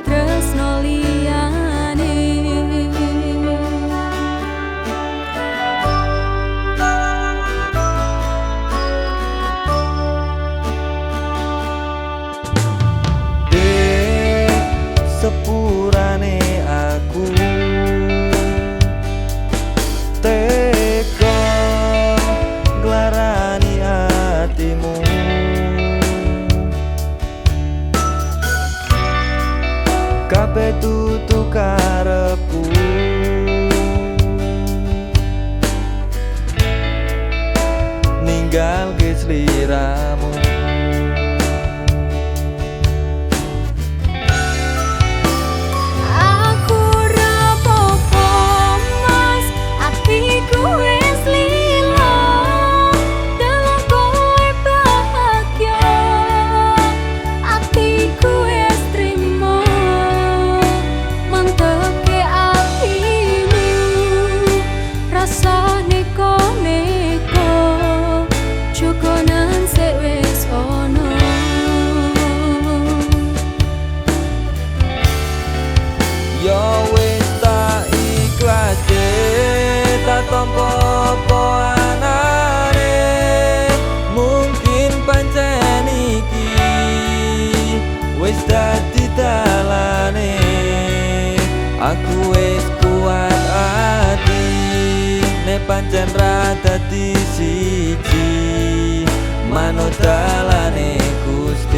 Tresno liyane sepurane aku teko nglarani atimu kabeh tutu karepku ninggal ke sliramu aku rapopo mas atiku wis lila dalam kowe bahagia atiku wis trimo manteke atimu rasane koneko jogonan sik wis ono yo wis tak ikhlaske tak tampa apa anane mungkin pancen iki wis dadi dalane aku wis kuat ati nek pancen ra dadi siji manut dalane Gusti